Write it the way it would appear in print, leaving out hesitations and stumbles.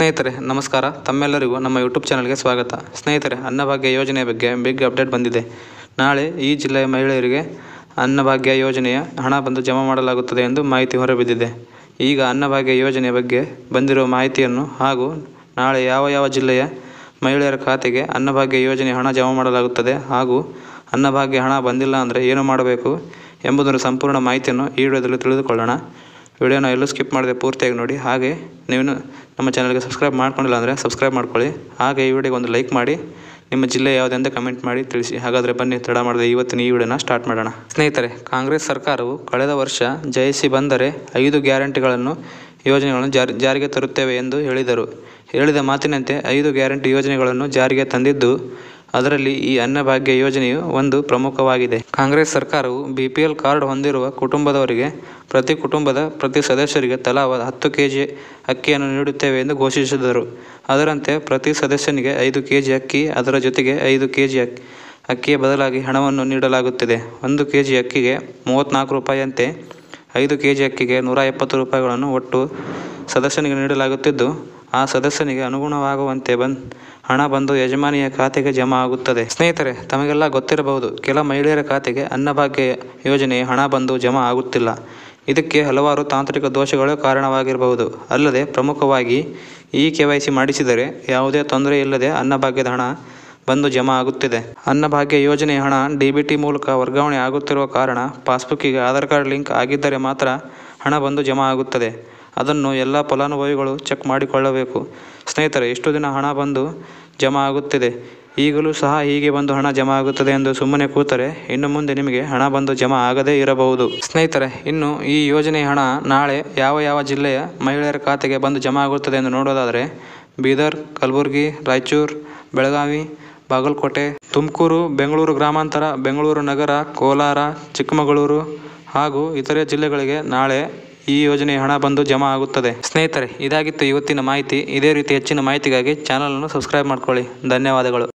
ಸ್ನೇಹಿತರೆ ನಮಸ್ಕಾರ, ತಮ್ಮೆಲ್ಲರಿಗೂ ನಮ್ಮ ಯೂಟ್ಯೂಬ್ ಚಾನಲ್ಗೆ ಸ್ವಾಗತ. ಸ್ನೇಹಿತರೆ, ಅನ್ನಭಾಗ್ಯ ಯೋಜನೆಯ ಬಗ್ಗೆ ಬಿಗ್ ಅಪ್ಡೇಟ್ ಬಂದಿದೆ. ನಾಳೆ ಈ ಜಿಲ್ಲೆಯ ಮಹಿಳೆಯರಿಗೆ ಅನ್ನಭಾಗ್ಯ ಯೋಜನೆಯ ಹಣ ಬಂದು ಜಮಾ ಮಾಡಲಾಗುತ್ತದೆ ಎಂದು ಮಾಹಿತಿ ಹೊರಬಿದ್ದಿದೆ. ಈಗ ಅನ್ನಭಾಗ್ಯ ಯೋಜನೆಯ ಬಗ್ಗೆ ಬಂದಿರುವ ಮಾಹಿತಿಯನ್ನು ಹಾಗೂ ನಾಳೆ ಯಾವ ಜಿಲ್ಲೆಯ ಮಹಿಳೆಯರ ಖಾತೆಗೆ ಅನ್ನಭಾಗ್ಯ ಯೋಜನೆ ಹಣ ಜಮಾ ಮಾಡಲಾಗುತ್ತದೆ ಹಾಗೂ ಅನ್ನಭಾಗ್ಯ ಹಣ ಬಂದಿಲ್ಲ ಅಂದರೆ ಏನು ಮಾಡಬೇಕು ಎಂಬುದರ ಸಂಪೂರ್ಣ ಮಾಹಿತಿಯನ್ನು ಈ ವಿಡಿಯೋದಲ್ಲಿ ತಿಳಿದುಕೊಳ್ಳೋಣ. ವಿಡಿಯೋನ ಎಲ್ಲೂ ಸ್ಕಿಪ್ ಮಾಡದೆ ಪೂರ್ತಿಯಾಗಿ ನೋಡಿ. ಹಾಗೆ ನೀವು ನಮ್ಮ ಚಾನಲ್ಗೆ ಸಬ್ಸ್ಕ್ರೈಬ್ ಮಾಡ್ಕೊಂಡಿಲ್ಲ ಅಂದರೆ ಸಬ್ಸ್ಕ್ರೈಬ್ ಮಾಡ್ಕೊಳ್ಳಿ. ಹಾಗೆ ಈ ವಿಡಿಯೋಗೆ ಒಂದು ಲೈಕ್ ಮಾಡಿ, ನಿಮ್ಮ ಜಿಲ್ಲೆ ಯಾವುದೆಂದು ಕಮೆಂಟ್ ಮಾಡಿ ತಿಳಿಸಿ. ಹಾಗಾದರೆ ಬನ್ನಿ, ತಡ ಮಾಡದೆ ಇವತ್ತಿನ ಈ ವಿಡಿಯೋನ ಸ್ಟಾರ್ಟ್ ಮಾಡೋಣ. ಸ್ನೇಹಿತರೆ, ಕಾಂಗ್ರೆಸ್ ಸರ್ಕಾರವು ಕಳೆದ ವರ್ಷ ಜಯಿಸಿ ಬಂದರೆ 5 ಗ್ಯಾರಂಟಿಗಳನ್ನು ಯೋಜನೆಗಳನ್ನು ಜಾರಿಗೆ ತರುತ್ತೇವೆ ಎಂದು ಹೇಳಿದ ಮಾತಿನಂತೆ 5 ಗ್ಯಾರಂಟಿ ಯೋಜನೆಗಳನ್ನು ಜಾರಿಗೆ ತಂದಿದ್ದು, ಅದರಲ್ಲಿ ಈ ಅನ್ನಭಾಗ್ಯ ಯೋಜನೆಯು ಒಂದು ಪ್ರಮುಖವಾಗಿದೆ. ಕಾಂಗ್ರೆಸ್ ಸರ್ಕಾರವು BPL ಕಾರ್ಡ್ ಹೊಂದಿರುವ ಕುಟುಂಬದವರಿಗೆ ಪ್ರತಿ ಸದಸ್ಯರಿಗೆ ತಲಾ 10 kg ಅಕ್ಕಿಯನ್ನು ನೀಡುತ್ತೇವೆ ಎಂದು ಘೋಷಿಸಿದರು. ಅದರಂತೆ ಪ್ರತಿ ಸದಸ್ಯನಿಗೆ 5 kg ಅಕ್ಕಿ, ಅದರ ಜೊತೆಗೆ 5 kg ಅಕ್ಕಿಯ ಬದಲಾಗಿ ಹಣವನ್ನು ನೀಡಲಾಗುತ್ತಿದೆ. 1 kg ಅಕ್ಕಿಗೆ 34 ರೂಪಾಯಿಯಂತೆ 5 kg ಅಕ್ಕಿಗೆ 170 ರೂಪಾಯಿಗಳನ್ನು ಒಟ್ಟು ಸದಸ್ಯನಿಗೆ ನೀಡಲಾಗುತ್ತಿದ್ದು, ಆ ಸದಸ್ಯನಿಗೆ ಅನುಗುಣವಾಗುವಂತೆ ಹಣ ಬಂದು ಯಜಮಾನಿಯ ಖಾತೆಗೆ ಜಮಾ ಆಗುತ್ತದೆ. ಸ್ನೇಹಿತರೆ, ತಮಗೆಲ್ಲ ಗೊತ್ತಿರಬಹುದು, ಕೆಲ ಮಹಿಳೆಯರ ಖಾತೆಗೆ ಅನ್ನಭಾಗ್ಯ ಯೋಜನೆಯ ಹಣ ಬಂದು ಜಮಾ ಆಗುತ್ತಿಲ್ಲ. ಇದಕ್ಕೆ ಹಲವಾರು ತಾಂತ್ರಿಕ ದೋಷಗಳು ಕಾರಣವಾಗಿರಬಹುದು. ಅಲ್ಲದೆ ಪ್ರಮುಖವಾಗಿ KYC ಮಾಡಿಸಿದರೆ ಯಾವುದೇ ತೊಂದರೆ ಇಲ್ಲದೆ ಅನ್ನಭಾಗ್ಯದ ಹಣ ಬಂದು ಜಮಾ ಆಗುತ್ತಿದೆ. ಅನ್ನಭಾಗ್ಯ ಯೋಜನೆಯ ಹಣ DBT ಮೂಲಕ ವರ್ಗಾವಣೆ ಆಗುತ್ತಿರುವ ಕಾರಣ ಪಾಸ್ಬುಕ್ಕಿಗೆ ಆಧಾರ್ ಕಾರ್ಡ್ ಲಿಂಕ್ ಆಗಿದ್ದರೆ ಮಾತ್ರ ಹಣ ಬಂದು ಜಮಾ ಆಗುತ್ತದೆ. ಅದನ್ನು ಎಲ್ಲ ಫಲಾನುಭವಿಗಳು ಚೆಕ್ ಮಾಡಿಕೊಳ್ಳಬೇಕು. ಸ್ನೇಹಿತರೆ, ಇಷ್ಟು ದಿನ ಹಣ ಬಂದು ಜಮಾ ಆಗುತ್ತಿದೆ, ಈಗಲೂ ಸಹ ಹೀಗೆ ಬಂದು ಹಣ ಜಮಾ ಆಗುತ್ತದೆ ಎಂದು ಸುಮ್ಮನೆ ಕೂತರೆ ಇನ್ನು ಮುಂದೆ ನಿಮಗೆ ಹಣ ಬಂದು ಜಮಾ ಆಗದೇ ಇರಬಹುದು. ಸ್ನೇಹಿತರೆ, ಇನ್ನು ಈ ಯೋಜನೆಯ ಹಣ ನಾಳೆ ಯಾವ ಜಿಲ್ಲೆಯ ಮಹಿಳೆಯರ ಖಾತೆಗೆ ಬಂದು ಜಮಾ ಆಗುತ್ತದೆ ಎಂದು ನೋಡೋದಾದರೆ ಬೀದರ್, ಕಲಬುರಗಿ, ರಾಯಚೂರು, ಬೆಳಗಾವಿ, ಬಾಗಲಕೋಟೆ, ತುಮಕೂರು, ಬೆಂಗಳೂರು ಗ್ರಾಮಾಂತರ, ಬೆಂಗಳೂರು ನಗರ, ಕೋಲಾರ, ಚಿಕ್ಕಮಗಳೂರು ಹಾಗೂ ಇತರೆ ಜಿಲ್ಲೆಗಳಿಗೆ ನಾಳೆ ಈ ಯೋಜನೆಯ ಹಣ ಬಂದು ಜಮಾ ಆಗುತ್ತದೆ. ಸ್ನೇಹಿತರೆ, ಇದಾಗಿತ್ತು ಇವತ್ತಿನ ಮಾಹಿತಿ. ಇದೇ ರೀತಿ ಹೆಚ್ಚಿನ ಮಾಹಿತಿಗಾಗಿ ಚಾನಲನ್ನು ಸಬ್ಸ್ಕ್ರೈಬ್ ಮಾಡ್ಕೊಳ್ಳಿ. ಧನ್ಯವಾದಗಳು.